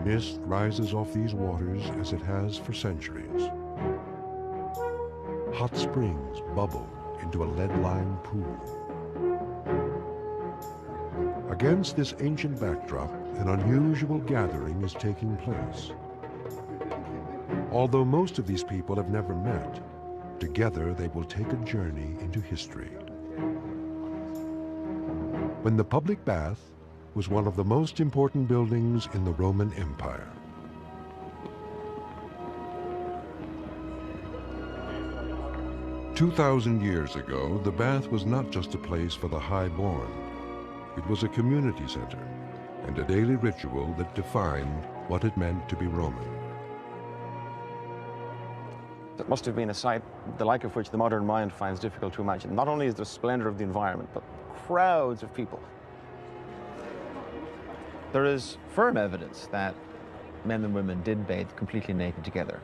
Mist rises off these waters as it has for centuries. Hot springs bubble into a lead-lined pool. Against this ancient backdrop, an unusual gathering is taking place. Although most of these people have never met, together they will take a journey into history. When the public bath was one of the most important buildings in the Roman Empire. "2,000 years ago, the bath was not just a place for the high-born. It was a community center and a daily ritual that defined what it meant to be Roman." It must have been a sight the like of which the modern mind finds difficult to imagine. Not only is the splendor of the environment, but crowds of people. There is firm evidence that men and women did bathe completely naked together.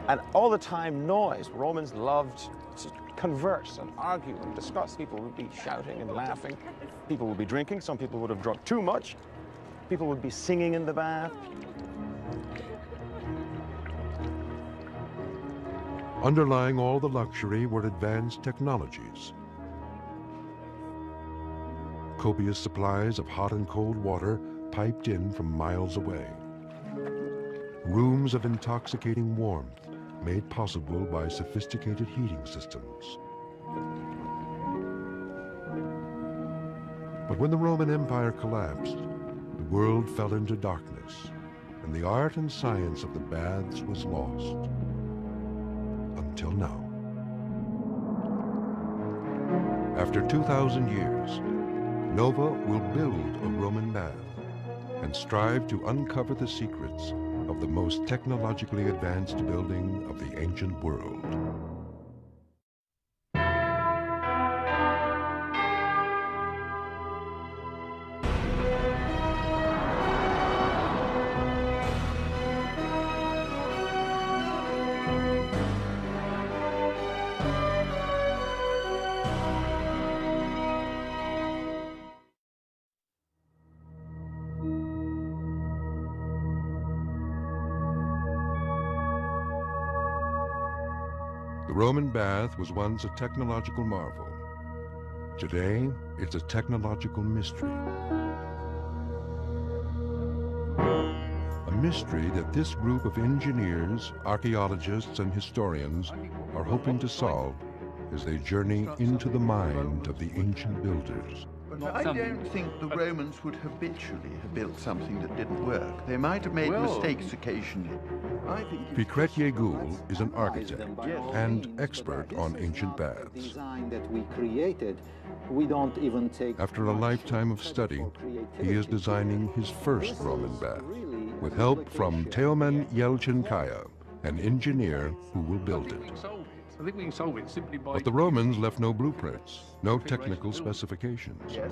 And all the time noise. Romans loved to converse and argue and discuss. People would be shouting and laughing. People would be drinking. Some people would have drunk too much. People would be singing in the bath. Underlying all the luxury were advanced technologies. Copious supplies of hot and cold water piped in from miles away. Rooms of intoxicating warmth made possible by sophisticated heating systems. But when the Roman Empire collapsed, the world fell into darkness, and the art and science of the baths was lost. Until now. After 2,000 years, Nova will build a Roman bath and strive to uncover the secrets of the most technologically advanced building of the ancient world. The Roman bath was once a technological marvel. Today, it's a technological mystery. A mystery that this group of engineers, archaeologists, and historians are hoping to solve as they journey into the mind of the ancient builders. But I don't think the Romans would habitually have built something that didn't work. They might have made mistakes occasionally. I think Fikret Yegul is an architect and expert on ancient baths. After a lifetime of study, he is designing his first Roman bath, with help from Teoman Yelchinkaya, an engineer who will build it. I think we can solve it simply by... But the Romans left no blueprints, no technical specifications. yes.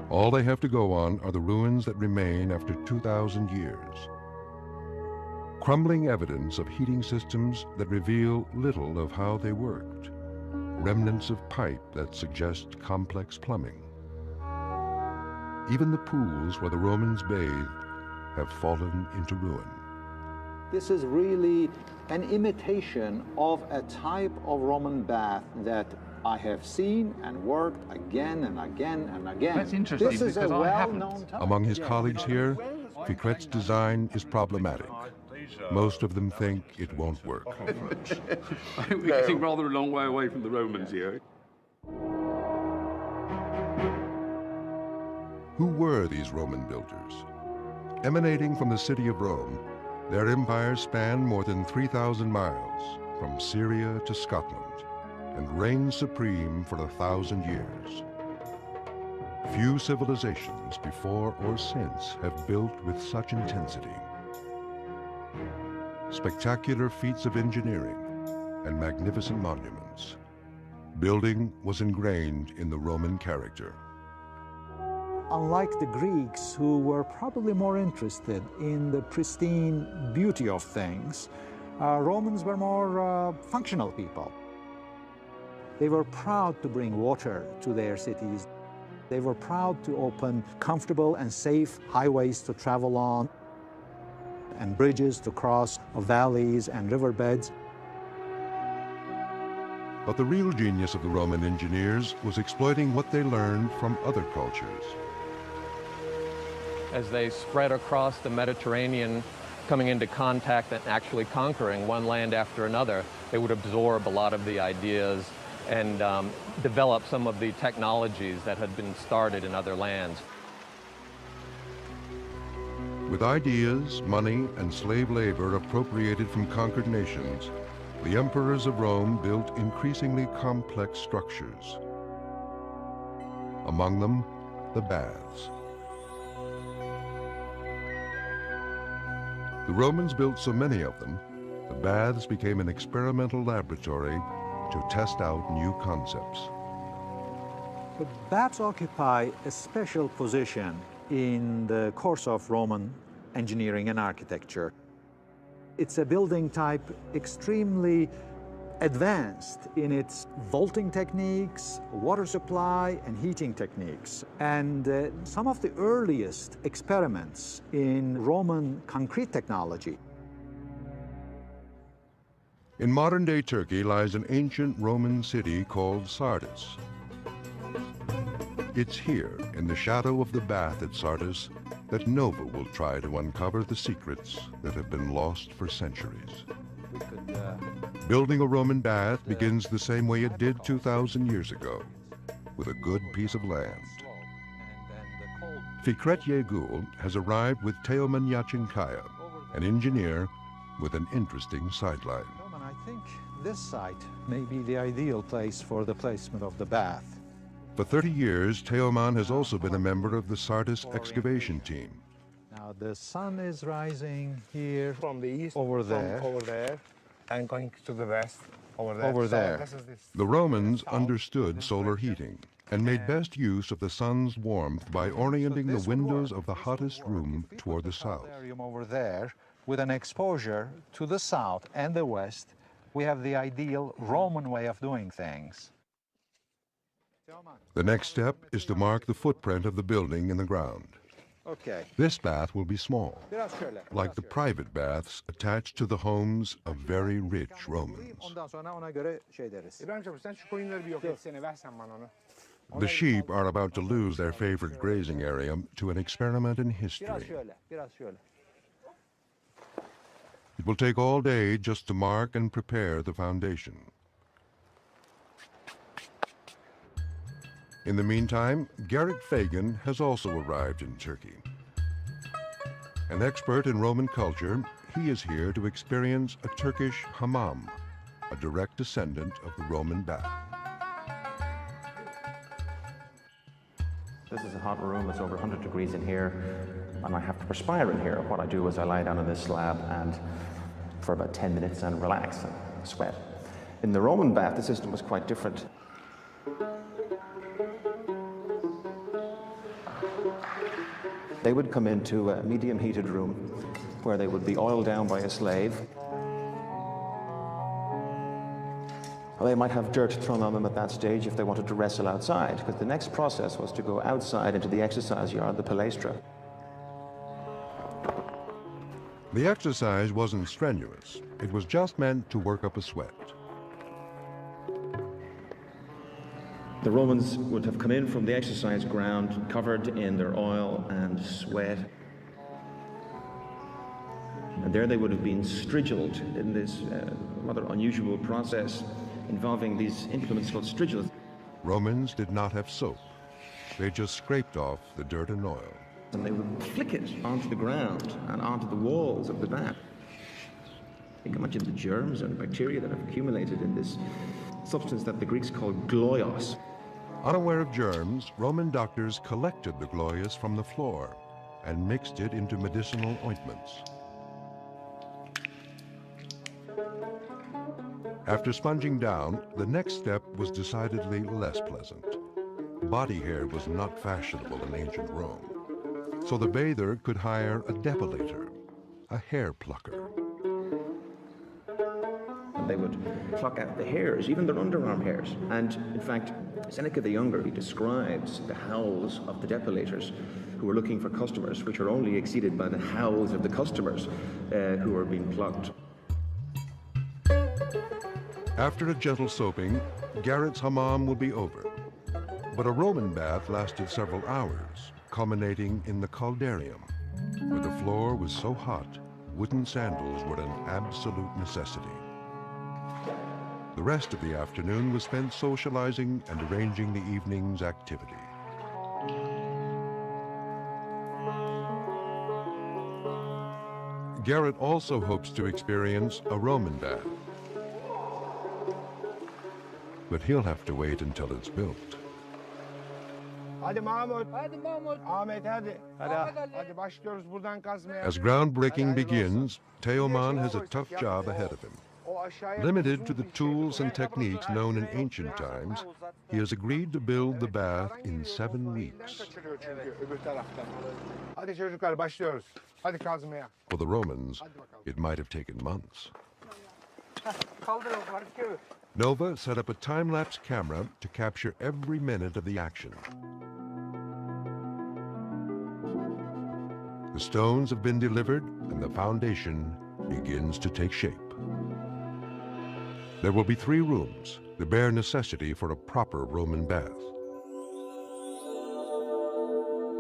All they have to go on are the ruins that remain after 2,000 years. Crumbling evidence of heating systems that reveal little of how they worked. Remnants of pipe that suggest complex plumbing. Even the pools where the Romans bathed have fallen into ruin. This is really an imitation of a type of Roman bath that I have seen and worked again and again and again. That's interesting, this is a because I haven't. well-known type. Among his colleagues here, Fikret's design is problematic. Most of them think it won't work. I think we're getting rather a long way away from the Romans here. Who were these Roman builders? Emanating from the city of Rome, their empire spanned more than 3,000 miles, from Syria to Scotland, and reigned supreme for 1,000 years. Few civilizations before or since have built with such intensity. Spectacular feats of engineering and magnificent monuments. Building was ingrained in the Roman character. Unlike the Greeks, who were probably more interested in the pristine beauty of things, Romans were more functional people. They were proud to bring water to their cities. They were proud to open comfortable and safe highways to travel on and bridges to cross valleys and riverbeds. But the real genius of the Roman engineers was exploiting what they learned from other cultures. As they spread across the Mediterranean, coming into contact and actually conquering one land after another, they would absorb a lot of the ideas and develop some of the technologies that had been started in other lands. With ideas, money, and slave labor appropriated from conquered nations, the emperors of Rome built increasingly complex structures. Among them, the baths. The Romans built so many of them, the baths became an experimental laboratory to test out new concepts. The baths occupy a special position in the course of Roman engineering and architecture. It's a building type extremely advanced in its vaulting techniques, water supply, and heating techniques. And some of the earliest experiments in Roman concrete technology. In modern-day Turkey lies an ancient Roman city called Sardis. It's here, in the shadow of the bath at Sardis, that Nova will try to uncover the secrets that have been lost for centuries. Building a Roman bath begins the same way it did 2,000 years ago, with a good piece of land. Fikret Yegul has arrived with Teoman Yachinkaya, an engineer with an interesting sideline. I think this site may be the ideal place for the placement of the bath. For 30 years, Teoman has also been a member of the Sardis excavation team. Now the sun is rising here, from the east, over there, and going to the west, over there. Over there. This is this. The Romans understood solar heating and made best use of the sun's warmth by orienting the windows of the hottest room toward the south. Over there, with an exposure to the south and the west, we have the ideal Roman way of doing things. The next step is to mark the footprint of the building in the ground. Okay. This bath will be small, like the private baths attached to the homes of very rich Romans. The sheep are about to lose their favorite grazing area to an experiment in history. It will take all day just to mark and prepare the foundation. In the meantime, Gerrit Fagan has also arrived in Turkey. An expert in Roman culture, he is here to experience a Turkish hammam, a direct descendant of the Roman bath. This is a hot room, it's over 100 degrees in here, and I have to perspire in here. What I do is I lie down on this slab and for about 10 minutes and relax and sweat. In the Roman bath, the system was quite different. They would come into a medium heated room where they would be oiled down by a slave. Well, they might have dirt thrown on them at that stage if they wanted to wrestle outside, because the next process was to go outside into the exercise yard, the palaestra. The exercise wasn't strenuous. It was just meant to work up a sweat. The Romans would have come in from the exercise ground covered in their oil and sweat. And there they would have been strigiled in this rather unusual process involving these implements called strigils. Romans did not have soap. They just scraped off the dirt and oil. And they would flick it onto the ground and onto the walls of the bath. Think how much of the germs and bacteria that have accumulated in this substance that the Greeks called gloios. Unaware of germs, Roman doctors collected the gloios from the floor and mixed it into medicinal ointments. After sponging down, the next step was decidedly less pleasant. Body hair was not fashionable in ancient Rome, so the bather could hire a depilator, a hair plucker. they would pluck out the hairs, even their underarm hairs. And in fact, Seneca the Younger, he describes the howls of the depilators who are looking for customers, which are only exceeded by the howls of the customers who are being plucked. After a gentle soaping, Garrett's hammam will be over. But a Roman bath lasted several hours, culminating in the caldarium, where the floor was so hot, wooden sandals were an absolute necessity. The rest of the afternoon was spent socializing and arranging the evening's activity. Garrett also hopes to experience a Roman bath, but he'll have to wait until it's built. Hadi Mahmut. Hadi Mahmut. Ahmet hadi. Hadi başlıyoruz buradan kazmaya. As groundbreaking begins, Teoman has a tough job ahead of him. Limited to the tools and techniques known in ancient times, he has agreed to build the bath in 7 weeks. Hadi çocuklar başlıyoruz. Hadi kazmaya. For the Romans, it might have taken months. Nova set up a time-lapse camera to capture every minute of the action. The stones have been delivered and the foundation begins to take shape. There will be 3 rooms, the bare necessity for a proper Roman bath.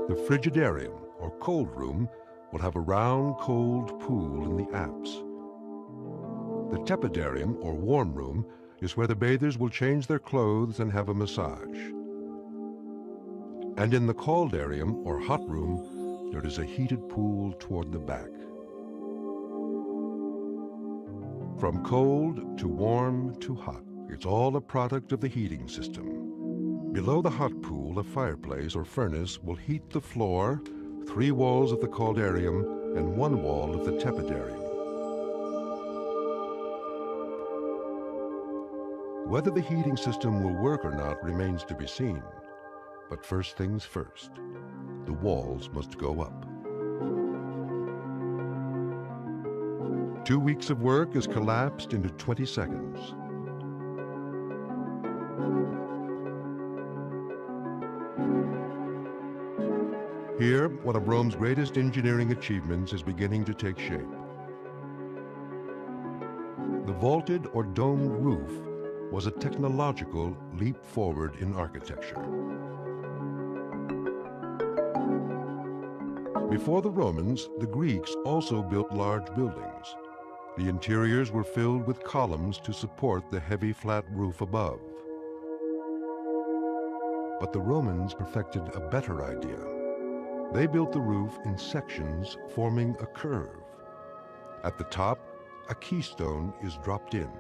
The frigidarium, or cold room, will have a round, cold pool in the apse. The tepidarium, or warm room, is where the bathers will change their clothes and have a massage. And in the caldarium, or hot room, there is a heated pool toward the back. From cold to warm to hot, it's all a product of the heating system. Below the hot pool, a fireplace or furnace will heat the floor, 3 walls of the caldarium, and 1 wall of the tepidarium. Whether the heating system will work or not remains to be seen. But first things first, the walls must go up. 2 weeks of work is collapsed into 20 seconds. Here, one of Rome's greatest engineering achievements is beginning to take shape. The vaulted or domed roof was a technological leap forward in architecture. Before the Romans, the Greeks also built large buildings. The interiors were filled with columns to support the heavy flat roof above. But the Romans perfected a better idea. They built the roof in sections forming a curve. At the top, a keystone is dropped in.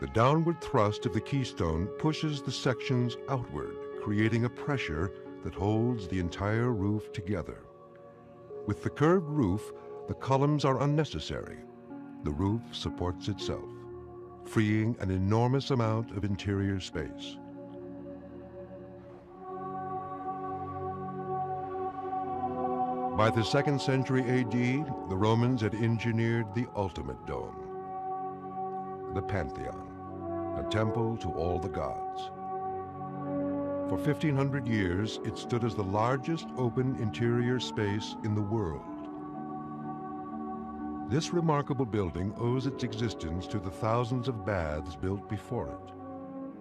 The downward thrust of the keystone pushes the sections outward, creating a pressure that holds the entire roof together. With the curved roof, the columns are unnecessary. The roof supports itself, freeing an enormous amount of interior space. By the 2nd century AD, the Romans had engineered the ultimate dome, the Pantheon, a temple to all the gods. For 1,500 years, it stood as the largest open interior space in the world. This remarkable building owes its existence to the thousands of baths built before it.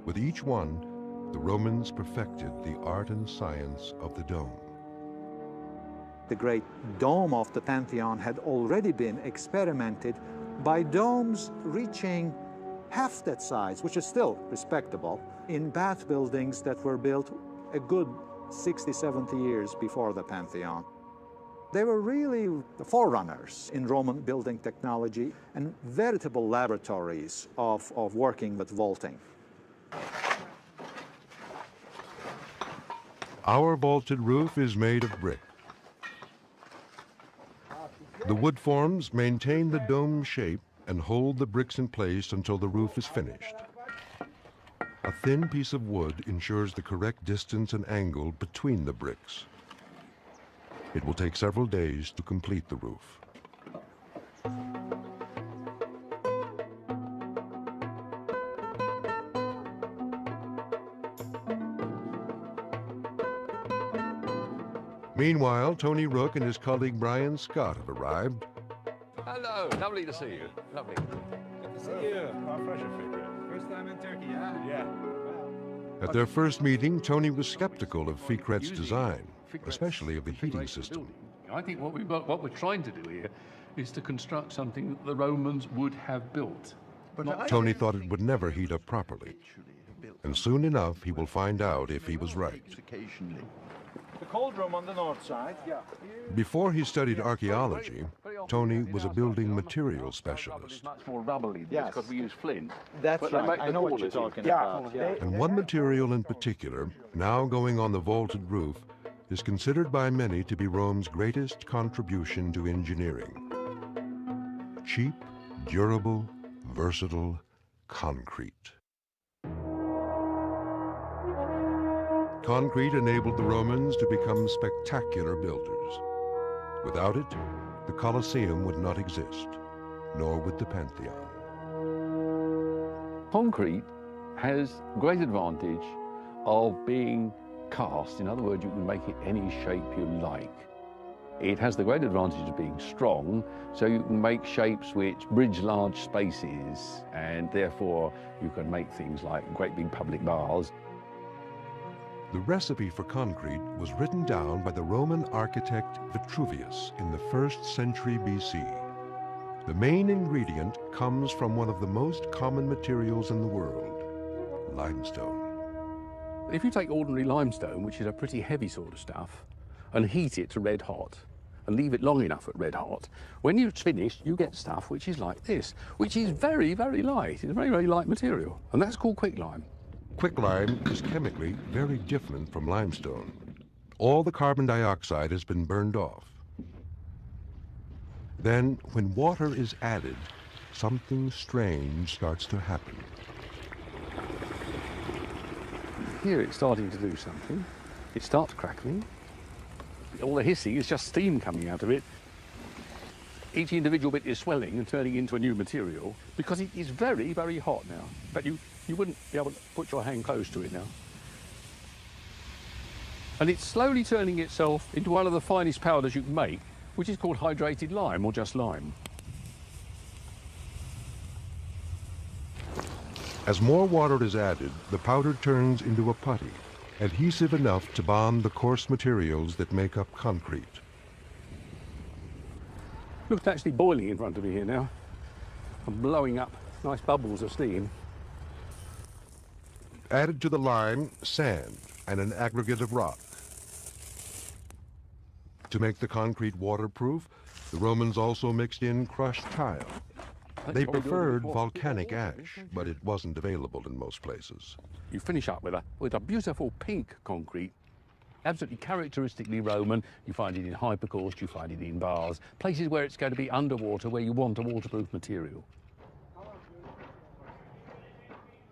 With each one, the Romans perfected the art and science of the dome. The great dome of the Pantheon had already been experimented by domes reaching half that size, which is still respectable, in bath buildings that were built a good 60, 70 years before the Pantheon. They were really the forerunners in Roman building technology and veritable laboratories of working with vaulting. Our vaulted roof is made of brick. The wood forms maintain the dome shape and hold the bricks in place until the roof is finished. A thin piece of wood ensures the correct distance and angle between the bricks. It will take several days to complete the roof. Meanwhile, Tony Rook and his colleague Brian Scott have arrived. Hello, lovely to see you. Lovely. Good to see you. First time in Turkey, huh? Yeah. At their first meeting, Tony was skeptical of Fikret's design, especially of the heating system. I think what we're trying to do here is to construct something that the Romans would have built. Tony thought it would never heat up properly. And soon enough, he will find out if he was right. The cold room on the north side. Yeah. Before he studied archaeology, Tony was a building material specialist. It's much more rubbly because we use flint. That's right. I know what you're talking about. Yeah. And one material in particular, now going on the vaulted roof, is considered by many to be Rome's greatest contribution to engineering. Cheap, durable, versatile concrete. Concrete enabled the Romans to become spectacular builders. Without it, the Colosseum would not exist, nor would the Pantheon. Concrete has great advantage of being cast. In other words, you can make it any shape you like. It has the great advantage of being strong, so you can make shapes which bridge large spaces, and therefore you can make things like great big public baths. The recipe for concrete was written down by the Roman architect Vitruvius in the 1st century BC. The main ingredient comes from one of the most common materials in the world, limestone. If you take ordinary limestone, which is a pretty heavy sort of stuff, and heat it to red hot, and leave it long enough at red hot, when it's finished, you get stuff which is like this, which is very, very light. It's a very, very light material, and that's called quicklime. Quicklime is chemically very different from limestone. All the carbon dioxide has been burned off. Then, when water is added, something strange starts to happen. Here it's starting to do something. It starts crackling. All the hissing is just steam coming out of it. Each individual bit is swelling and turning into a new material because it is very, very hot now. But you wouldn't be able to put your hand close to it now. And it's slowly turning itself into one of the finest powders you can make, which is called hydrated lime or just lime. As more water is added, the powder turns into a putty, adhesive enough to bond the coarse materials that make up concrete. Look, it's actually boiling in front of me here now. I'm blowing up nice bubbles of steam. Added to the lime, sand, and an aggregate of rock. To make the concrete waterproof, the Romans also mixed in crushed tile. They preferred volcanic ash, but it wasn't available in most places. You finish up with a beautiful pink concrete, absolutely characteristically Roman. You find it in hypercaust, you find it in bars, places where it's going to be underwater, where you want a waterproof material.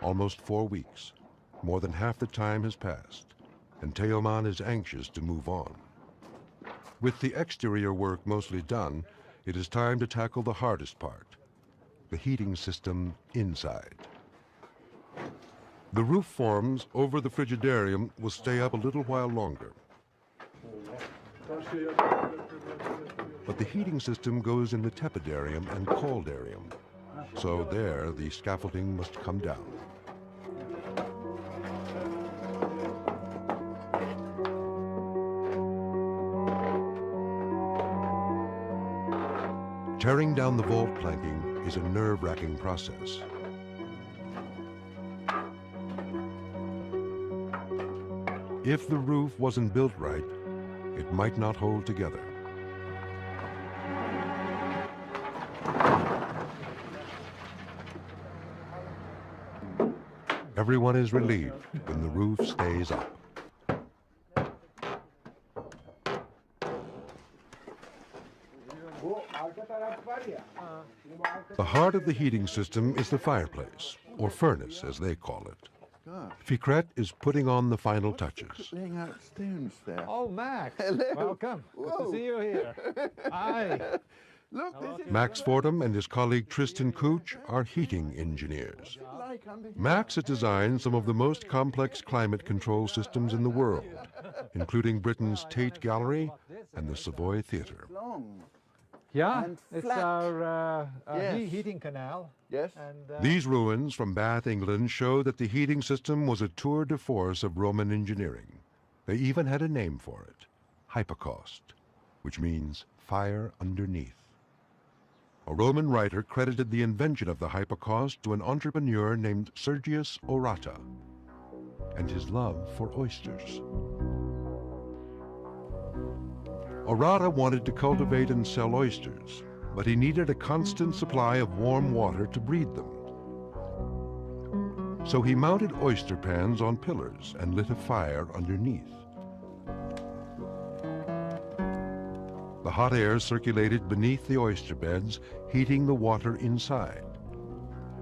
Almost 4 weeks. More than half the time has passed, and Teoman is anxious to move on. With the exterior work mostly done, it is time to tackle the hardest part, the heating system inside. The roof forms over the frigidarium will stay up a little while longer. But the heating system goes in the tepidarium and coldarium, so there the scaffolding must come down. Tearing down the vault planking is a nerve-wracking process. If the roof wasn't built right, it might not hold together. Everyone is relieved when the roof stays up. The heart of the heating system is the fireplace, or furnace as they call it. Fikret is putting on the final touches. Laying out stones there. Oh, Max. Hello. Welcome. Good to see you here. Hi. Look, this is Max Fordham and his colleague Tristan Cooch are heating engineers. like under here. Max has designed some of the most complex climate control systems in the world, including Britain's Tate Gallery and the Savoy Theatre. Yeah, And it's flat. our Yes. heating canal. Yes. And, These ruins from Bath, England, show that the heating system was a tour de force of Roman engineering. They even had a name for it, hypocaust, which means fire underneath. A Roman writer credited the invention of the hypocaust to an entrepreneur named Sergius Orata and his love for oysters. Orata wanted to cultivate and sell oysters, but he needed a constant supply of warm water to breed them. So he mounted oyster pans on pillars and lit a fire underneath. The hot air circulated beneath the oyster beds, heating the water inside.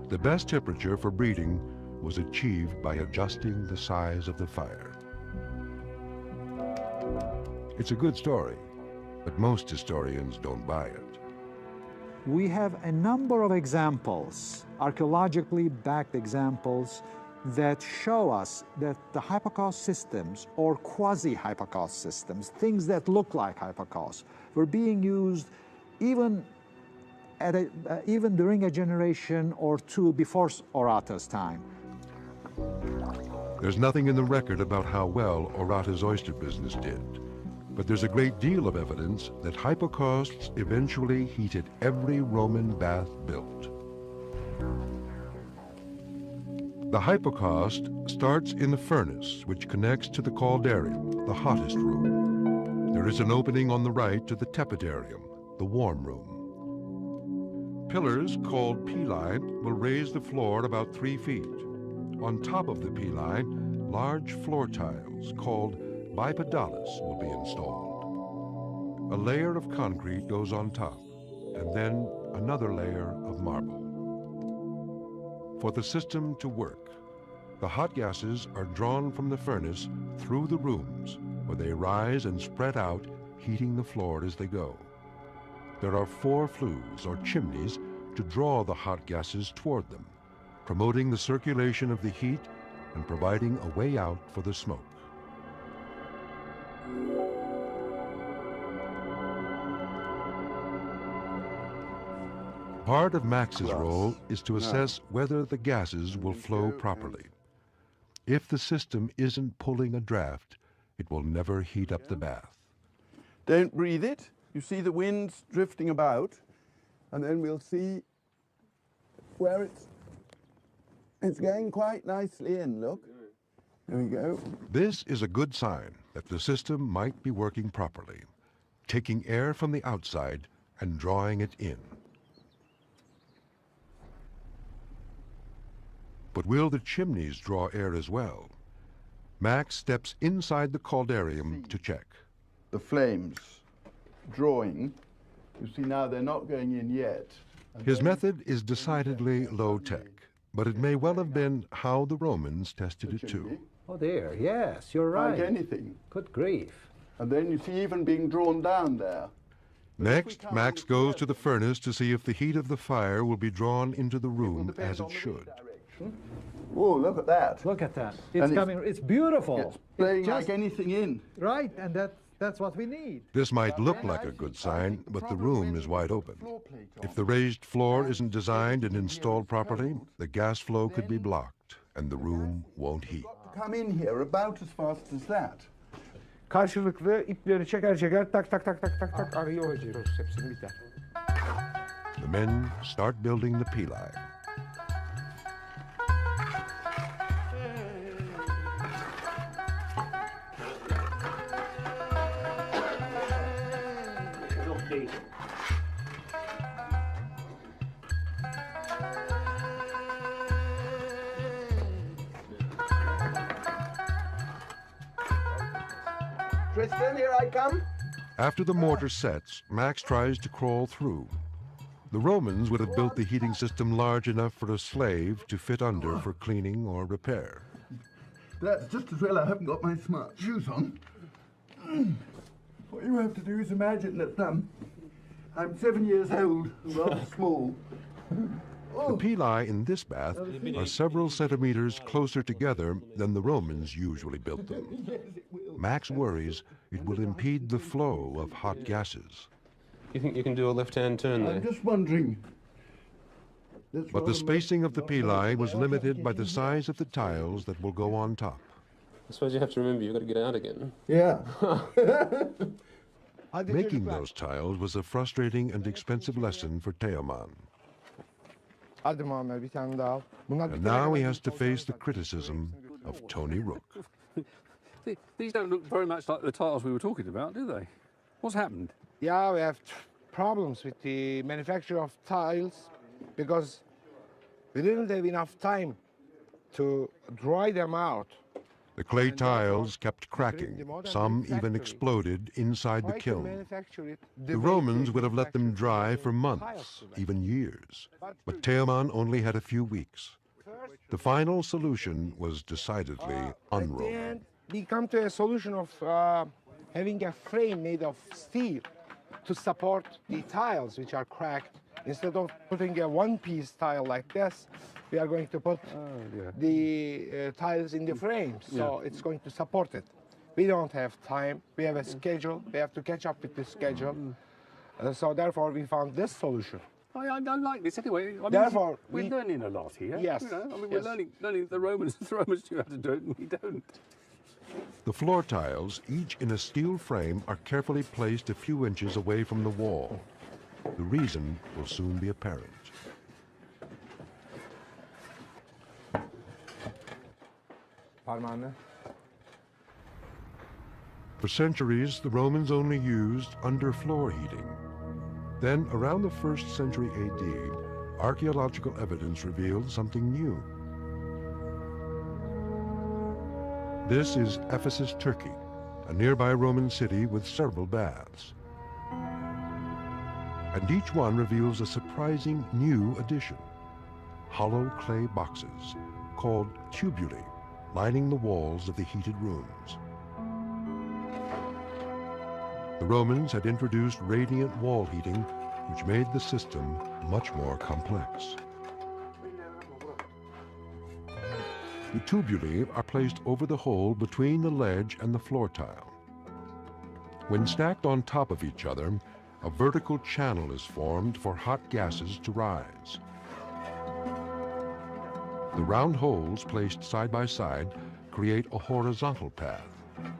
The best temperature for breeding was achieved by adjusting the size of the fire. It's a good story, but most historians don't buy it. we have a number of examples, archaeologically backed examples, that show us that the hypocaust systems, or quasi-hypocaust systems, things that look like hypocaust, were being used even during a generation or two before Orata's time. There's nothing in the record about how well Orata's oyster business did, but there's a great deal of evidence that hypocausts eventually heated every Roman bath built. The hypocaust starts in the furnace, which connects to the caldarium, the hottest room. There is an opening on the right to the tepidarium, the warm room. Pillars called pili will raise the floor at about 3 feet. On top of the pili, large floor tiles called bipedales will be installed. A layer of concrete goes on top, and then another layer of marble. For the system to work, the hot gases are drawn from the furnace through the rooms, where they rise and spread out, heating the floor as they go. There are 4 flues, or chimneys, to draw the hot gases toward them, promoting the circulation of the heat and providing a way out for the smoke. Part of Max's role is to assess whether the gases will flow properly. If the system isn't pulling a draft, it will never heat up the bath. Don't breathe it. You see the wind's drifting about, and then we'll see where it's going quite nicely in, look. There we go. This is a good sign that the system might be working properly, taking air from the outside and drawing it in. But will the chimneys draw air as well? Max steps inside the caldarium to check. The flames drawing. You see now they're not going in yet. His method is decidedly low-tech, but it may well have been how the Romans tested it too. Oh dear, yes, you're right. Like anything. Good grief. And then you see even being drawn down there. Next, Max goes to the furnace to see if the heat of the fire will be drawn into the room as it should. Oh, look at that. Look at that. It's coming, it's beautiful. It's playing like anything in. Right, and that's what we need. This might look like a good sign, but the room is wide open. If the raised floor isn't designed and installed properly, the gas flow could be blocked, and the room won't heat. Come in here about as fast as that. Karşılıklı ipleri çeker çeker tak tak tak tak tak tak arıyor hocanız hepsini biter. The men start building the pili. Tristan, here I come. After the mortar sets, Max tries to crawl through. The Romans would have built the heating system large enough for a slave to fit under for cleaning or repair. That's just as well I haven't got my smart shoes on. What you have to do is imagine that I'm 7 years old, rather small. The pili in this bath are several centimeters closer together than the Romans usually built them. Yes, it will. Max worries it will impede the flow of hot gases. You think you can do a left-hand turn there? I'm just wondering. But the spacing of the pili was limited by the size of the tiles that will go on top. I suppose you have to remember you've got to get out again. Yeah. Making those tiles was a frustrating and expensive lesson for Teoman. And now he has to face the criticism of Tony Rook. These don't look very much like the tiles we were talking about, do they? What's happened? Yeah, we have problems with the manufacture of tiles because we didn't have enough time to dry them out. The clay tiles kept cracking, some even exploded inside the kiln. The Romans would have let them dry for months, even years, but Teoman only had a few weeks. The final solution was decidedly un-Roman. At the end, we come to a solution of having a frame made of steel to support the tiles which are cracked. Instead of putting a one-piece tile like this, we are going to put the tiles in the frame, so it's going to support it. We don't have time, we have a schedule, we have to catch up with the schedule. So therefore we found this solution. I like this anyway. I mean, Therefore, we're learning a lot here. Yes. You know? I mean, we're learning the Romans knew how to do it, and we don't. The floor tiles, each in a steel frame, are carefully placed a few inches away from the wall. The reason will soon be apparent. For centuries, the Romans only used underfloor heating. Then, around the 1st century AD, archaeological evidence revealed something new. This is Ephesus, Turkey, a nearby Roman city with several baths. And each one reveals a surprising new addition: hollow clay boxes called tubuli, lining the walls of the heated rooms. The Romans had introduced radiant wall heating, which made the system much more complex. The tubuli are placed over the hole between the ledge and the floor tile. When stacked on top of each other, a vertical channel is formed for hot gases to rise. The round holes placed side by side create a horizontal path,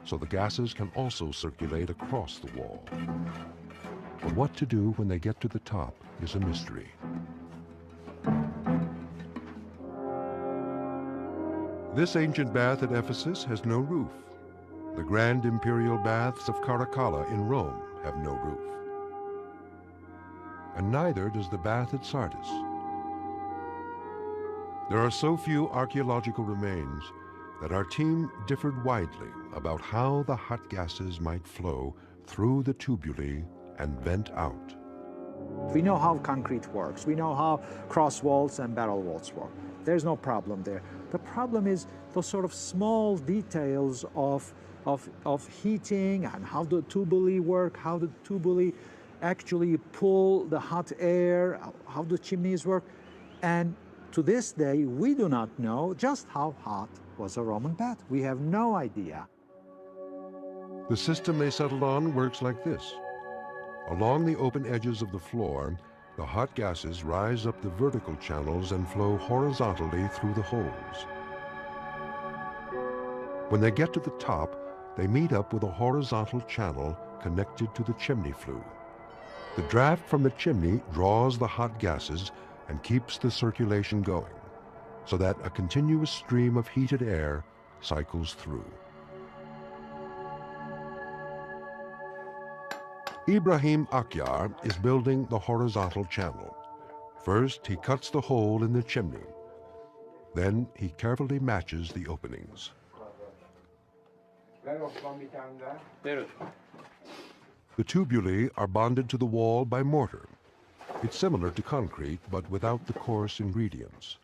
so the gases can also circulate across the wall. But what to do when they get to the top is a mystery. This ancient bath at Ephesus has no roof. The grand imperial baths of Caracalla in Rome have no roof. And neither does the bath at Sardis. There are so few archaeological remains that our team differed widely about how the hot gases might flow through the tubuli and vent out. We know how concrete works. We know how cross walls and barrel walls work. There's no problem there. The problem is those sort of small details of heating and how the tubuli work, how the tubuli actually pull the hot air, how the chimneys work. And to this day, we do not know just how hot was a Roman bath. We have no idea. The system they settled on works like this. Along the open edges of the floor, the hot gases rise up the vertical channels and flow horizontally through the holes. When they get to the top, they meet up with a horizontal channel connected to the chimney flue. The draft from the chimney draws the hot gases and keeps the circulation going, so that a continuous stream of heated air cycles through. Ibrahim Akyar is building the horizontal channel. First, he cuts the hole in the chimney. Then he carefully matches the openings. The tubuli are bonded to the wall by mortar. It's similar to concrete, but without the coarse ingredients.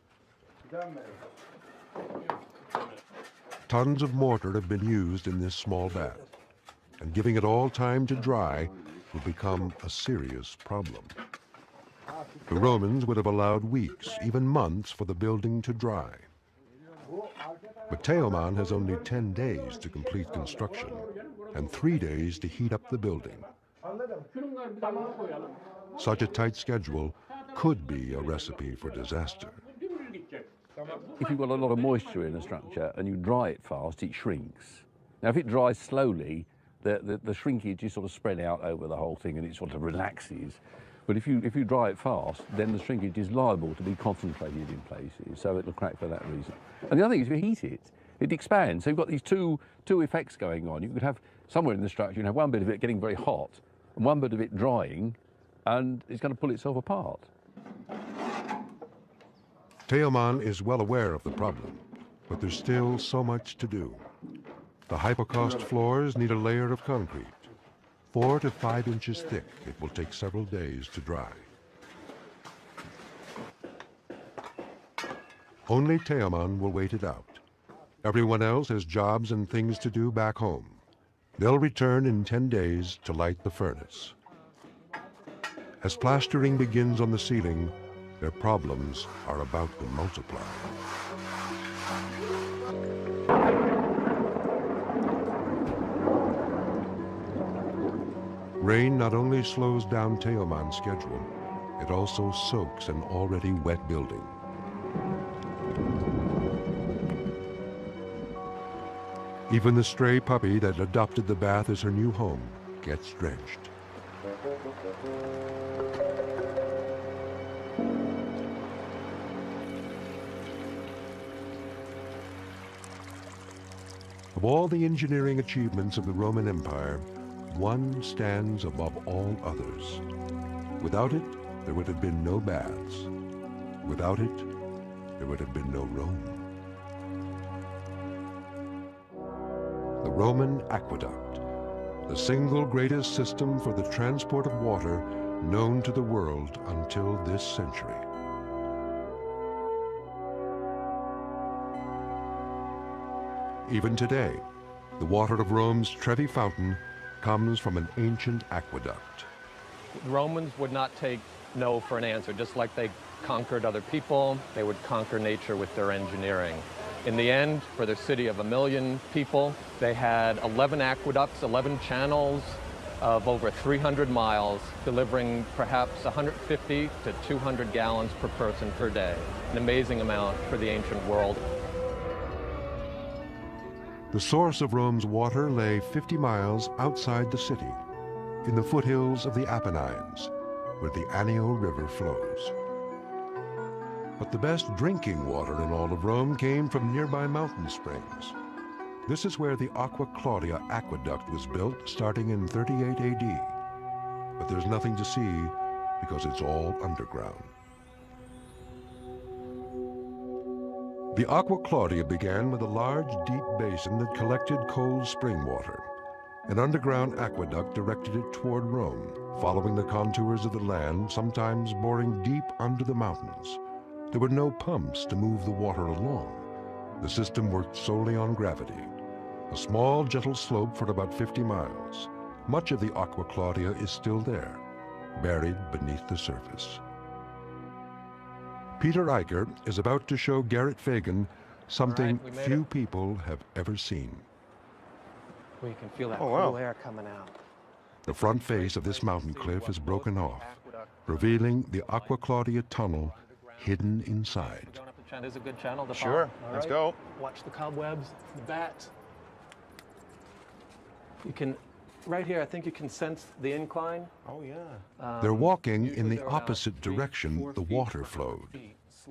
Tons of mortar have been used in this small bath, and giving it all time to dry will become a serious problem. The Romans would have allowed weeks, even months, for the building to dry. But Teoman has only 10 days to complete construction and 3 days to heat up the building. Such a tight schedule could be a recipe for disaster. If you've got a lot of moisture in a structure and you dry it fast, it shrinks. Now, if it dries slowly, the shrinkage is sort of spread out over the whole thing and it sort of relaxes. But if you dry it fast, then the shrinkage is liable to be concentrated in places, so it'll crack for that reason. And the other thing is, if you heat it, it expands. So you've got these two effects going on. You could have somewhere in the structure, you can have one bit of it getting very hot and one bit of it drying, and it's going to pull itself apart. Teoman is well aware of the problem, but there's still so much to do. The hypocaust floors need a layer of concrete. 4 to 5 inches thick, it will take several days to dry. Only Teoman will wait it out. Everyone else has jobs and things to do back home. They'll return in 10 days to light the furnace. As plastering begins on the ceiling, their problems are about to multiply. Rain not only slows down Teoman's schedule, it also soaks an already wet building. Even the stray puppy that adopted the bath as her new home gets drenched. Of all the engineering achievements of the Roman Empire, one stands above all others. Without it, there would have been no baths. Without it, there would have been no Rome. The Roman aqueduct, the single greatest system for the transport of water known to the world until this century. Even today, the water of Rome's Trevi Fountain comes from an ancient aqueduct. The Romans would not take no for an answer. Just like they conquered other people, they would conquer nature with their engineering. In the end, for their city of 1 million people, they had 11 aqueducts, 11 channels of over 300 miles, delivering perhaps 150 to 200 gallons per person per day. An amazing amount for the ancient world. The source of Rome's water lay 50 miles outside the city, in the foothills of the Apennines, where the Anio River flows. But the best drinking water in all of Rome came from nearby mountain springs. This is where the Aqua Claudia aqueduct was built starting in 38 AD. But there's nothing to see because it's all underground. The Aqua Claudia began with a large, deep basin that collected cold spring water. An underground aqueduct directed it toward Rome, following the contours of the land, sometimes boring deep under the mountains. There were no pumps to move the water along. The system worked solely on gravity. A small, gentle slope for about 50 miles. Much of the Aqua Claudia is still there, buried beneath the surface. Peter Eicher is about to show Garrett Fagan something few people have ever seen. We can feel that cool air coming out. The front face of this mountain cliff is broken off, revealing the Aqua Claudia tunnel hidden inside. There's a good channel to Sure, follow. let's go. Watch the cobwebs, the bats. You can, right here, I think you can sense the incline. Oh, yeah. They're walking in the opposite direction the water flowed.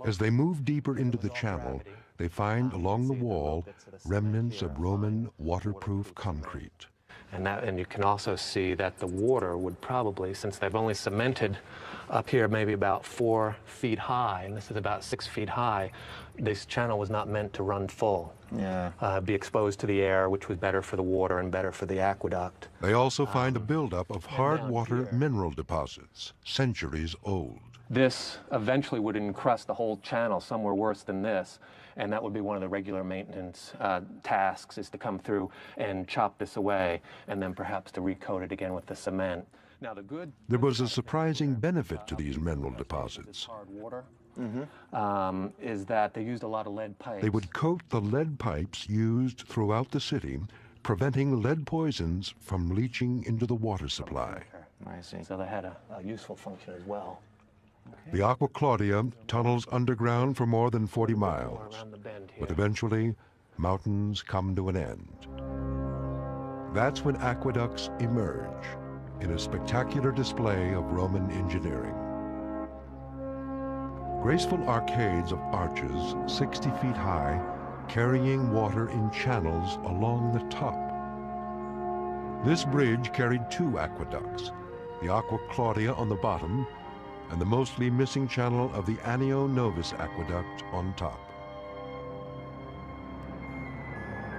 As they move deeper into the channel, they find along the wall remnants of Roman waterproof concrete. And you can also see that the water would probably, since they've only cemented up here maybe about 4 feet high, and this is about 6 feet high, this channel was not meant to run full. Yeah. Be exposed to the air, which was better for the water and better for the aqueduct. They also find a buildup of hard water mineral deposits, centuries old. This eventually would encrust the whole channel somewhere worse than this, and that would be one of the regular maintenance tasks, is to come through and chop this away, and then perhaps to recoat it again with the cement. Now, There was a surprising benefit to these mineral deposits. is that they used a lot of lead pipes. They would coat the lead pipes used throughout the city, preventing lead poisons from leaching into the water supply. I see. So they had a useful function as well. The Aqua Claudia tunnels underground for more than 40 miles, Around the bend here. but eventually, mountains come to an end. That's when aqueducts emerge in a spectacular display of Roman engineering. Graceful arcades of arches 60 feet high, carrying water in channels along the top. This bridge carried 2 aqueducts, the Aqua Claudia on the bottom and the mostly missing channel of the Anio Novus aqueduct on top.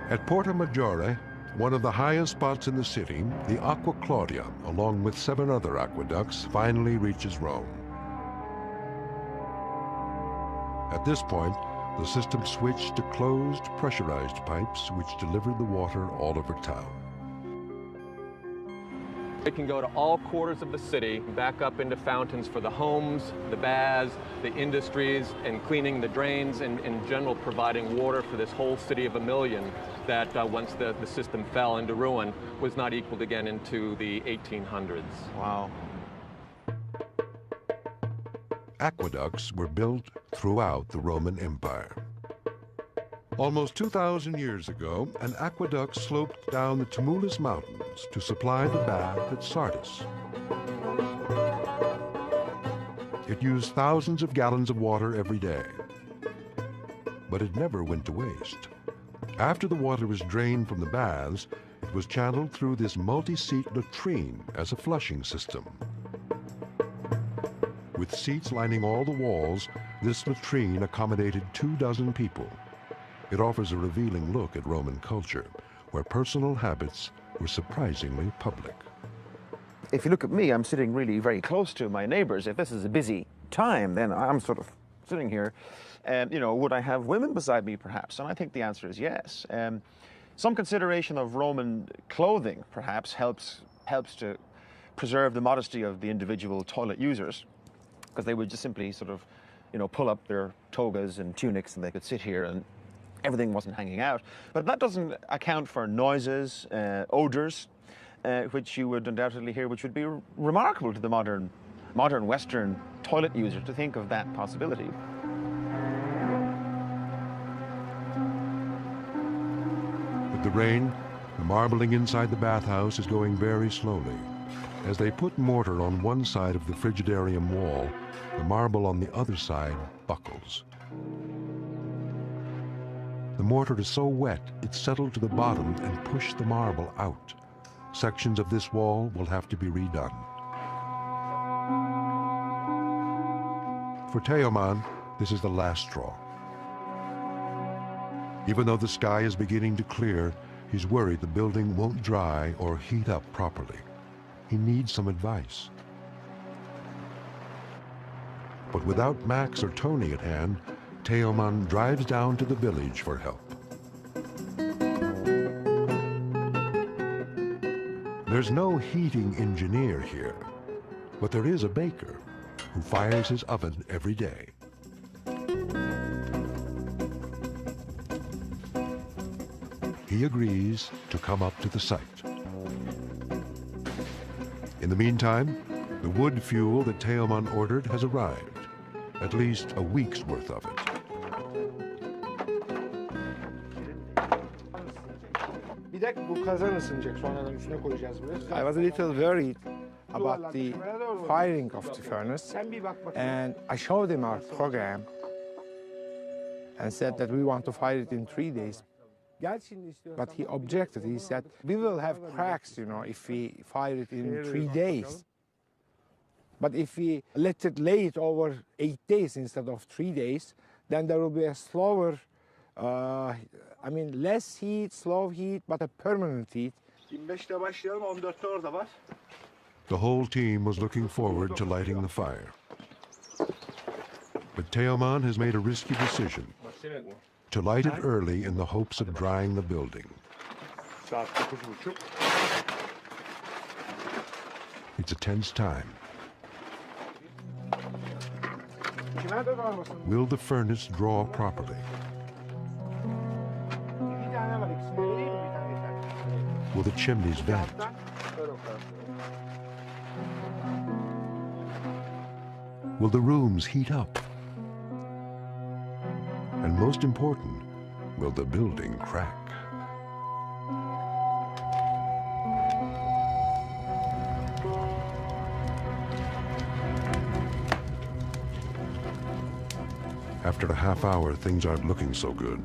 At Porta Maggiore, one of the highest spots in the city, the Aqua Claudia, along with 7 other aqueducts, finally reaches Rome. At this point, the system switched to closed, pressurized pipes which delivered the water all over town. It can go to all quarters of the city, back up into fountains for the homes, the baths, the industries, and cleaning the drains, and in general providing water for this whole city of 1 million that once the system fell into ruin was not equaled again into the 1800s. Wow. Aqueducts were built throughout the Roman Empire. Almost 2,000 years ago, an aqueduct sloped down the Tmolus Mountains to supply the bath at Sardis. It used thousands of gallons of water every day, but it never went to waste. After the water was drained from the baths, it was channeled through this multi-seat latrine as a flushing system. With seats lining all the walls, this latrine accommodated 24 people. It offers a revealing look at Roman culture, where personal habits were surprisingly public. If you look at me, I'm sitting really very close to my neighbors. If this is a busy time, then I'm sort of sitting here. You know, would I have women beside me, perhaps? And I think the answer is yes. Some consideration of Roman clothing, perhaps, helps to preserve the modesty of the individual toilet users, because they would just simply sort of, you know, pull up their togas and tunics, and they could sit here and everything wasn't hanging out. But that doesn't account for noises, odors, which you would undoubtedly hear, which would be remarkable to the modern Western toilet user to think of that possibility. With the rain, the marbling inside the bathhouse is going very slowly. As they put mortar on one side of the frigidarium wall, the marble on the other side buckles. The mortar is so wet, it settled to the bottom and pushed the marble out. Sections of this wall will have to be redone. For Teoman, this is the last straw. Even though the sky is beginning to clear, he's worried the building won't dry or heat up properly. He needs some advice. But without Max or Tony at hand, Teoman drives down to the village for help. There's no heating engineer here, but there is a baker who fires his oven every day. He agrees to come up to the site. In the meantime, the wood fuel that Teoman ordered has arrived, at least a week's worth of it. I was a little worried about the firing of the furnace, and I showed him our program and said that we want to fire it in 3 days. But he objected. He said, we will have cracks, you know, if we fire it in 3 days. But if we let it lay it over 8 days instead of 3 days, then there will be a slower, less heat, slow heat, but a permanent heat. The whole team was looking forward to lighting the fire. But Teoman has made a risky decision: to light it early in the hopes of drying the building. It's a tense time. Will the furnace draw properly? Will the chimneys vent? Will the rooms heat up? And most important, will the building crack? After a half hour, things aren't looking so good.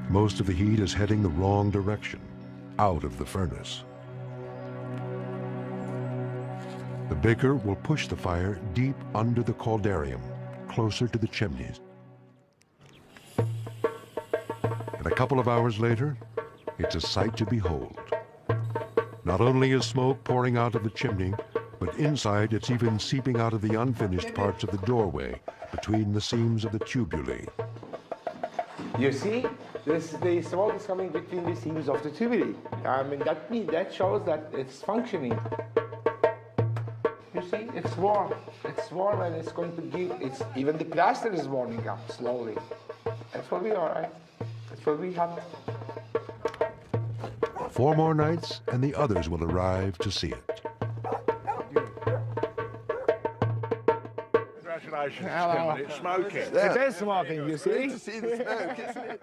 Most of the heat is heading the wrong direction, out of the furnace. The baker will push the fire deep under the caldarium, closer to the chimneys. And a couple of hours later, it's a sight to behold. Not only is smoke pouring out of the chimney, but inside it's even seeping out of the unfinished parts of the doorway between the seams of the tubuli. You see, the smoke is coming between the seams of the tubuli. I mean, that shows that it's functioning. You see, it's warm. It's warm and it's going to give, even the plaster is warming up slowly. It will be all right. It will be hot. 4 more nights and the others will arrive to see it. Congratulations, Hello. Tim. It's smoking. It is smoking, you see? Great to see the smoke, isn't it?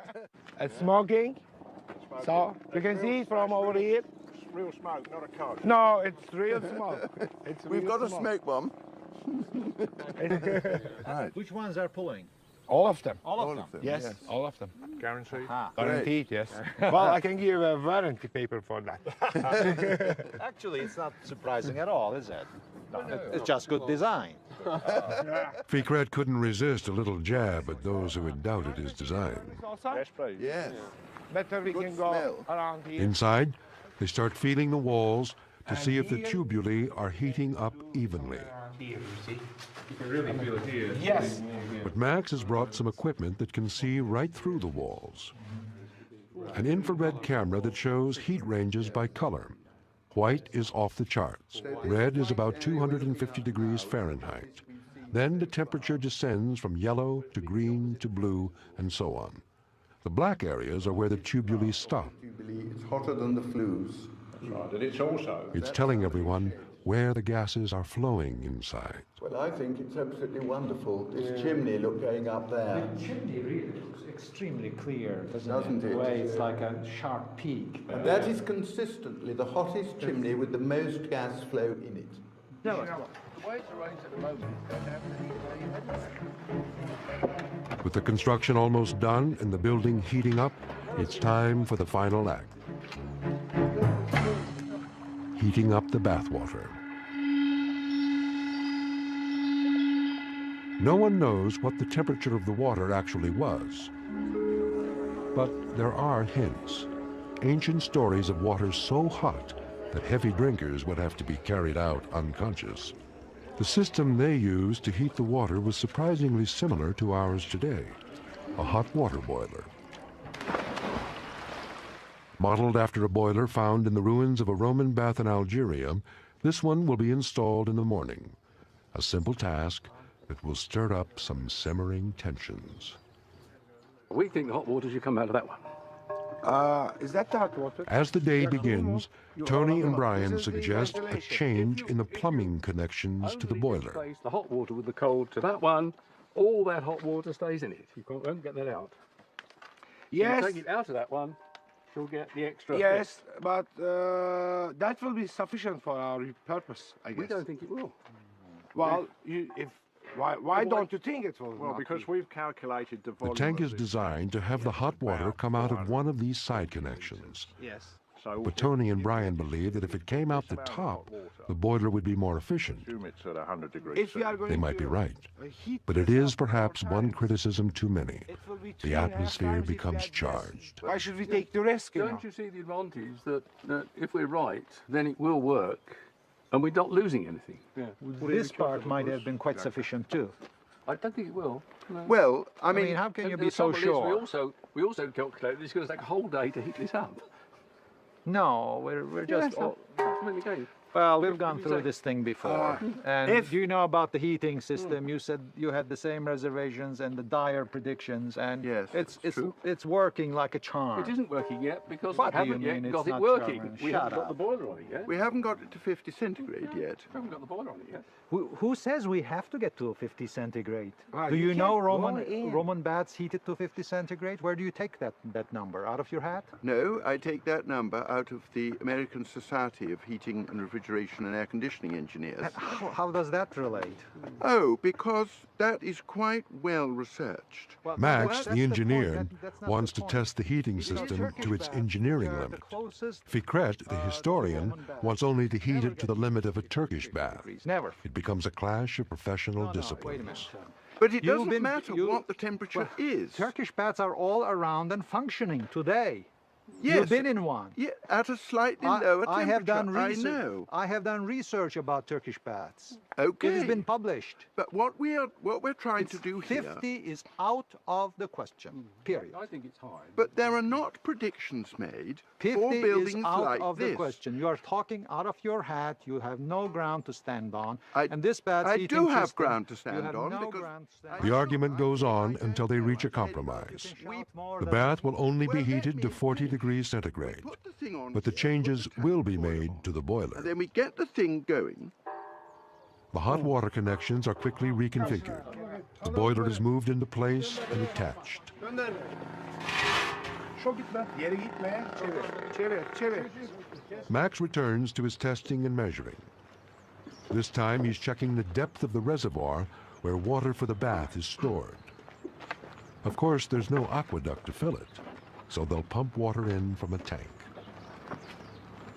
It's smoking. So you can see it from over here. It's real smoke, not a coke. No, it's real smoke. We've got a smoke bomb. Right. Which ones are pulling? All of them. All of them? Yes, all of them. Guaranteed? Guaranteed, yes. Well, I can give a warranty paper for that. Actually, it's not surprising at all, is it? No, it's just good design. Fikret couldn't resist a little jab at those who had doubted his design. Yes, please. Yes. Better we Good can go smell. around here. Inside, they start feeling the walls to see if the tubuli are heating up evenly. Here, you see? You can really feel it here. Yes. But Max has brought some equipment that can see right through the walls. An infrared camera that shows heat ranges by color. White is off the charts. Red is about 250 degrees Fahrenheit. Then the temperature descends from yellow to green to blue and so on. The black areas are where the tubuli stop. It's hotter than the flues. That's right. And it's also... It's telling everyone where the gases are flowing inside. Well, I think it's absolutely wonderful. This chimney, look, going up there. The chimney really looks extremely clear, Doesn't it? The way it's like a sharp peak. And that is consistently the hottest chimney with the most gas flow in it. The way it's arranged at the moment, you don't have any... With the construction almost done and the building heating up, it's time for the final act. Heating up the bathwater. No one knows what the temperature of the water actually was. But there are hints. Ancient stories of water so hot that heavy drinkers would have to be carried out unconscious. The system they used to heat the water was surprisingly similar to ours today, a hot water boiler. Modeled after a boiler found in the ruins of a Roman bath in Algeria, this one will be installed in the morning. A simple task that will stir up some simmering tensions. We think the hot water should come out of that one. Is that the hot water? As the day begins, Tony and Brian suggest a change in the plumbing connections to the boiler. Place the hot water with the cold to that one. All that hot water stays in it. You won't get that out. Yes. If you take it out of that one, you'll get the extra. Yes, but that will be sufficient for our purpose, I guess. We don't think it will. Well, why don't you think it will? Well, not because be? we've calculated the The volume tank of is this. designed to have the hot water come out of one of these side connections. Yes. So But Tony and Brian believe that if it came out the top, the boiler would be more efficient. assume it's at 100 degrees. If we are going They might to be right. heat But it this is up perhaps more one times, criticism too many. it will be The 3.5 atmosphere times if we becomes had this. charged. Why should we take the risk? You know? Don't you see the advantage that if we're right, then it will work, and we're not losing anything? Yeah. This part might have been quite sufficient too. I don't think it will. No. Well, I I mean, mean, how can you And be the so trouble is, sure? we also calculated it's going to take a whole day to heat this up. No, we're just. That's absolutely okay. Well, we've gone through this thing before. And do you know about the heating system? You said you had the same reservations and the dire predictions, and Yes, it's working like a charm. It isn't working yet because What we do you haven't yet mean got it's it not working. charming? We Shut haven't got up. the boiler on it yet. We haven't got it to 50 centigrade yet. We haven't got the boiler on it yet. Who says we have to get to 50 centigrade? Ah, Do you you know can't go in. Roman baths heated to 50 centigrade? Where do you take that number? Out of your hat? No, I take that number out of the American Society of Heating and Refrigeration and Air Conditioning Engineers. And how does that relate? Oh, because that is quite well researched. Well, Max, that's the point. engineer, That's not wants the to point. test the heating You know, system Turkish to its baths, engineering they are the limit. closest, Fikret, the historian, wants only to heat it to the limit of a Turkish bath. Never. It becomes a clash of professional Wait a disciplines. minute. But it You've doesn't been- matter you- what the temperature is. Turkish baths are all around and functioning today. Yes. You've been in one. Yeah, at a slightly lower temperature. I have done research. I know. I have done research about Turkish baths. Okay. It has been published. But what we're trying to do here. 50 is out of the question. Period. I think it's high. But there are not predictions made 50 for is buildings out like of this. the question. You are talking out of your hat. You have no ground to stand on. I- and this bath's I heating do have system, ground to you stand have on no because ground to stand The on. argument goes on until they reach a compromise. The bath will only be heated to 40 degrees centigrade, Put the thing on but the here, changes put the will be tank made on, to the boiler. and then we get the thing going. The hot water connections are quickly reconfigured. The boiler is moved into place and attached. Şu gitme, yere gitme. Çevir, çevir. Max returns to his testing and measuring. This time he's checking the depth of the reservoir where water for the bath is stored. Of course, there's no aqueduct to fill it, so they'll pump water in from a tank.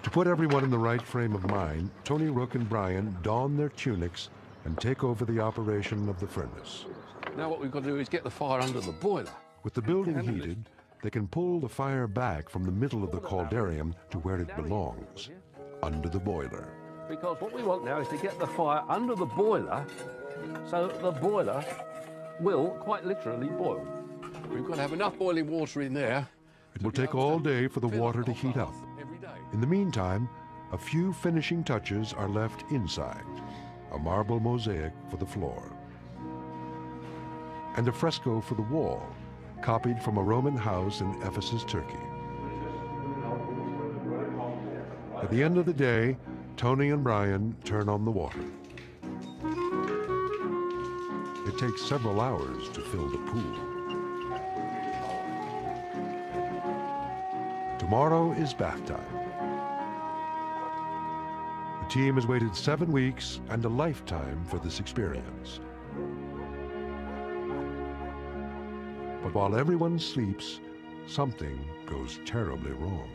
To put everyone in the right frame of mind, Tony, Rook, and Brian don their tunics and take over the operation of the furnace. Now what we've got to do is get the fire under the boiler. With the building heated, they can pull the fire back from the middle of the caldarium to where it belongs, under the boiler. Because what we want now is to get the fire under the boiler so that the boiler will quite literally boil. We've got to have enough boiling water in there. It will take all day for the water to heat up. Every day. In the meantime, a few finishing touches are left inside. A marble mosaic for the floor. And a fresco for the wall, copied from a Roman house in Ephesus, Turkey. At the end of the day, Tony and Brian turn on the water. It takes several hours to fill the pool. Tomorrow is bath time. The team has waited 7 weeks and a lifetime for this experience. But while everyone sleeps, something goes terribly wrong.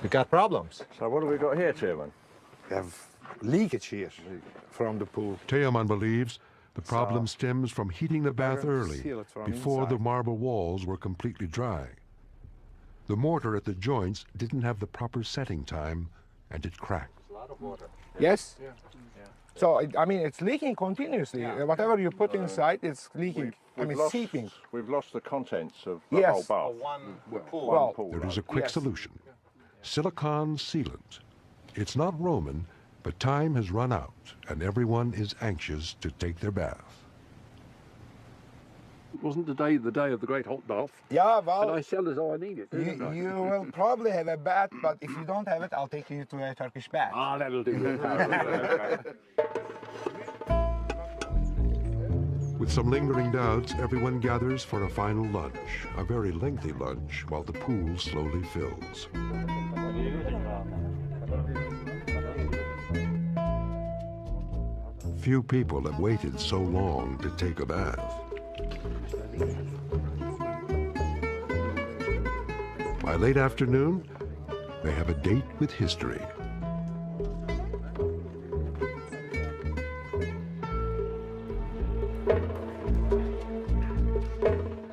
We got problems. So what have we got here, Chairman? We have leakage here from the pool. Teoman believes the problem stems from heating the bath better early, seal it from before the inside. marble walls were completely dry. The mortar at the joints didn't have the proper setting time, and it cracked. Yes? So, I mean, it's leaking continuously. Whatever you put inside, it's leaking. Seeping. We've lost the contents of the Yes. whole bath. Well, pool. There is a quick solution. Silicon sealant. It's not Roman, but time has run out, and everyone is anxious to take their bath. Wasn't today the day of the great hot bath? yeah, And well, I sell as though I need it. Didn't I? you will probably have a bath, but if you don't have it, I'll take you to a Turkish bath. Ah, that'll do. With some lingering doubts, everyone gathers for a final lunch, a very lengthy lunch, while the pool slowly fills. Few people have waited so long to take a bath. By late afternoon, they have a date with history.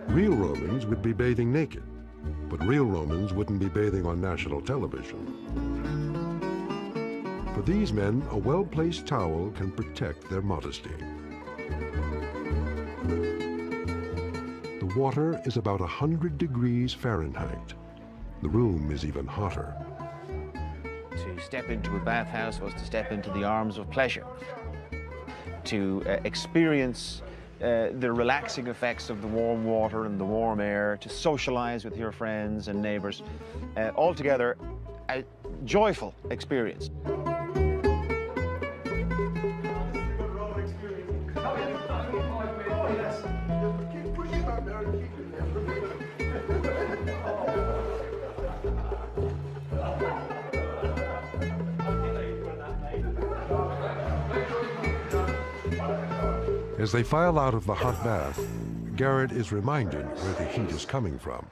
Real Romans would be bathing naked, but real Romans wouldn't be bathing on national television. For these men, a well-placed towel can protect their modesty. The water is about 100 degrees Fahrenheit. The room is even hotter. To step into a bathhouse was to step into the arms of pleasure, to experience the relaxing effects of the warm water and the warm air, to socialize with your friends and neighbors. Altogether, a joyful experience. As they file out of the hot bath, Garrett is reminded where the heat is coming from.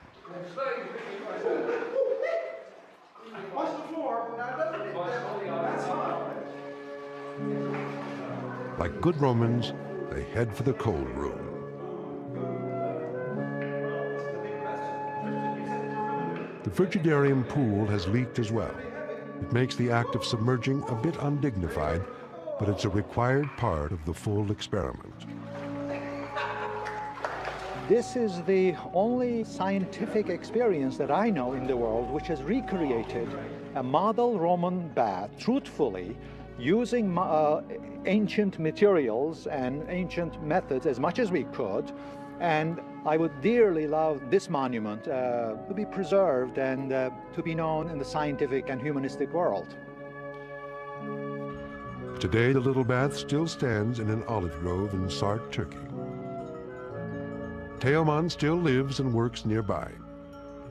Like good Romans, they head for the cold room. The frigidarium pool has leaked as well. It makes the act of submerging a bit undignified, but it's a required part of the full experiment. This is the only scientific experience that I know in the world which has recreated a model Roman bath truthfully, using ancient materials and ancient methods as much as we could. And I would dearly love this monument to be preserved and to be known in the scientific and humanistic world. Today, the little bath still stands in an olive grove in Sark, Turkey. Teoman still lives and works nearby.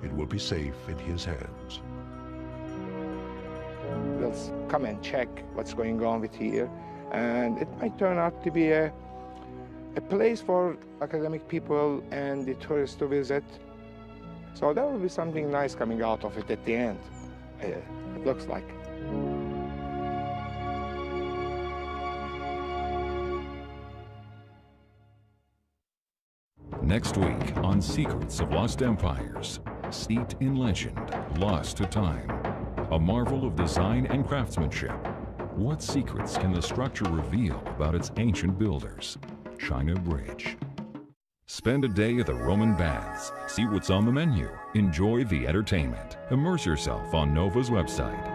It will be safe in his hands. We'll come and check what's going on with here, and it might turn out to be a place for academic people and the tourists to visit. So there will be something nice coming out of it at the end, it looks like. Next week on Secrets of Lost Empires, steeped in legend, lost to time, a marvel of design and craftsmanship. What secrets can the structure reveal about its ancient builders? China Bridge. Spend a day at the Roman baths, see what's on the menu, enjoy the entertainment, immerse yourself on Nova's website.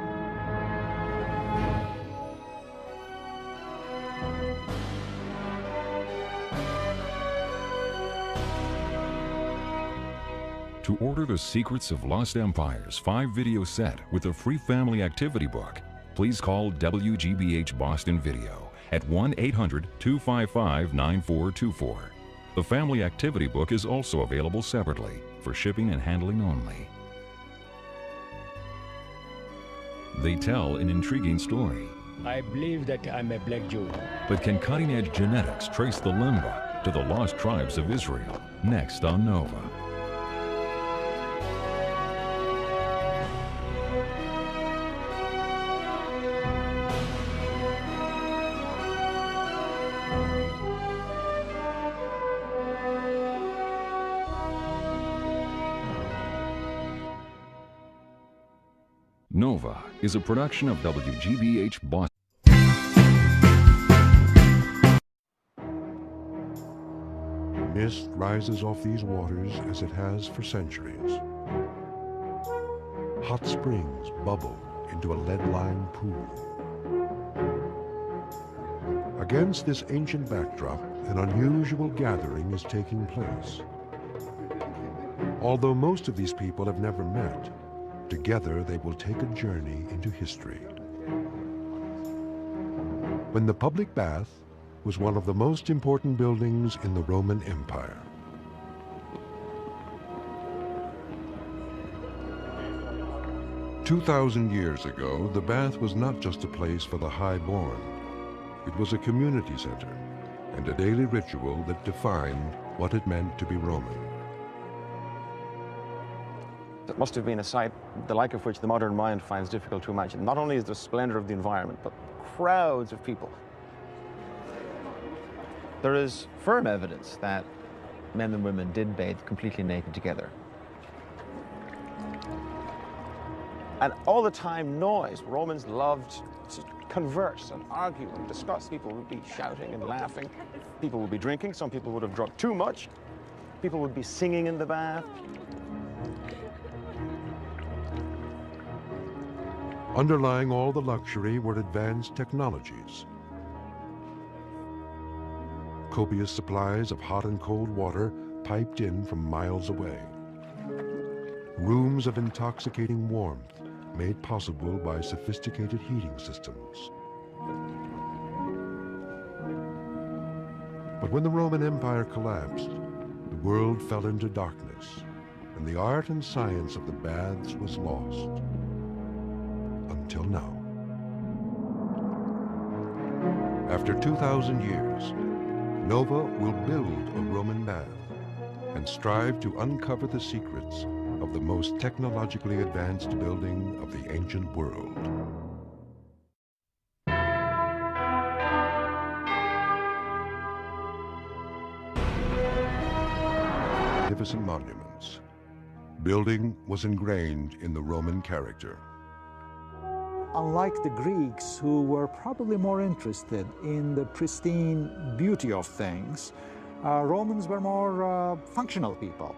To order the Secrets of Lost Empires 5-video set with a free family activity book, please call WGBH Boston Video at 1-800-255-9424. The family activity book is also available separately for shipping and handling only. They tell an intriguing story. I believe that I'm a black Jew. But can cutting-edge genetics trace the limba to the lost tribes of Israel? Next on Nova. Nova is a production of WGBH Boston. Mist rises off these waters as it has for centuries. Hot springs bubble into a lead-lined pool. Against this ancient backdrop, an unusual gathering is taking place. Although most of these people have never met, together they will take a journey into history. When the public bath was one of the most important buildings in the Roman Empire. "2,000 years ago, the bath was not just a place for the high-born. It was a community center and a daily ritual that defined what it meant to be Roman. It must have been a sight the like of which the modern mind finds difficult to imagine. Not only is the splendor of the environment, but crowds of people. There is firm evidence that men and women did bathe completely naked together. And all the time noise. Romans loved to converse and argue and discuss. People would be shouting and laughing. People would be drinking. Some people would have drunk too much. People would be singing in the bath. Underlying all the luxury were advanced technologies. Copious supplies of hot and cold water piped in from miles away. Rooms of intoxicating warmth made possible by sophisticated heating systems. But when the Roman Empire collapsed, the world fell into darkness, and the art and science of the baths was lost. Until now. After 2,000 years, Nova will build a Roman bath and strive to uncover the secrets of the most technologically advanced building of the ancient world. Magnificent monuments. Building was ingrained in the Roman character. Unlike the Greeks, who were probably more interested in the pristine beauty of things, Romans were more functional people.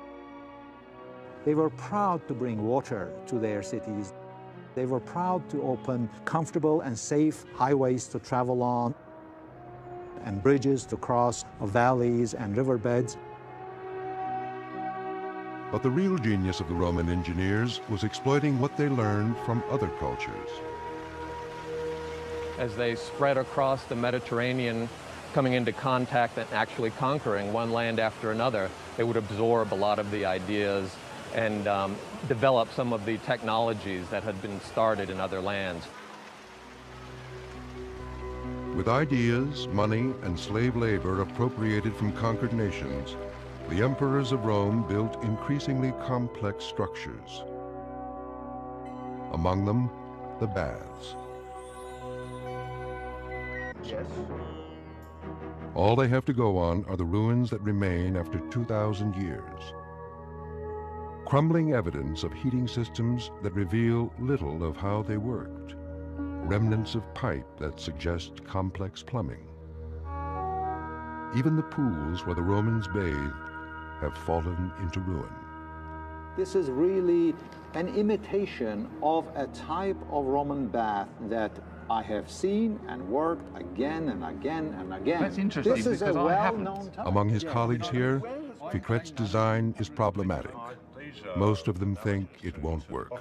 They were proud to bring water to their cities. They were proud to open comfortable and safe highways to travel on, and bridges to cross valleys and riverbeds. But the real genius of the Roman engineers was exploiting what they learned from other cultures. As they spread across the Mediterranean, coming into contact and actually conquering one land after another, they would absorb a lot of the ideas and develop some of the technologies that had been started in other lands. With ideas, money, and slave labor appropriated from conquered nations, the emperors of Rome built increasingly complex structures. Among them, the baths. Yes. All they have to go on are the ruins that remain after 2,000 years. Crumbling evidence of heating systems that reveal little of how they worked. Remnants of pipe that suggest complex plumbing. Even the pools where the Romans bathed have fallen into ruin. This is really an imitation of a type of Roman bath that I have seen and worked again and again and again. That's interesting, this is because a I haven't. well-known type. Among his colleagues here, Ficret's design is problematic. Most of them think it won't work.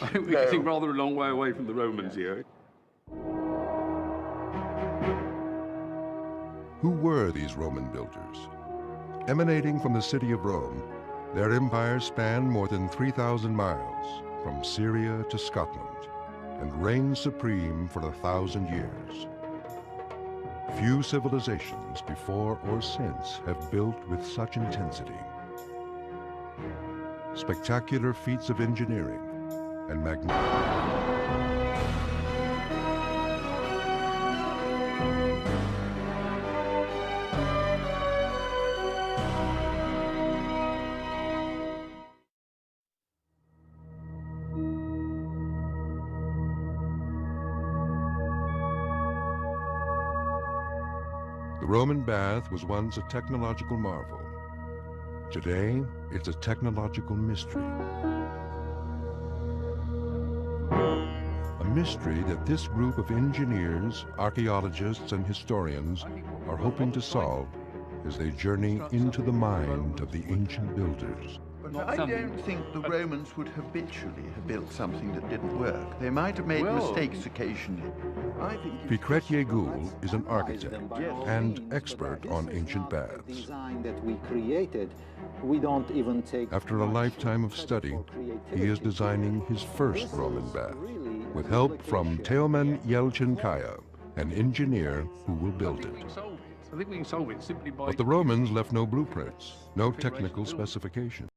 I think we're getting rather a long way away from the Romans here. Who were these Roman builders? Emanating from the city of Rome, their empire spanned more than 3,000 miles, from Syria to Scotland, and reigned supreme for 1,000 years. Few civilizations before or since have built with such intensity. Spectacular feats of engineering and The Roman bath was once a technological marvel. Today, it's a technological mystery. A mystery that this group of engineers, archaeologists, and historians are hoping to solve as they journey into the mind of the ancient builders. But I don't think the Romans would habitually have built something that didn't work. They might have made mistakes occasionally. I think Fikret Yegul is an architect and expert on ancient baths. Design that we created, we don't even take. After a lifetime of study, he is designing his first Roman bath, with help from Teoman Yelchinkaya, an engineer who will build it. I think we can solve it simply by... But the Romans left no blueprints, no technical specifications.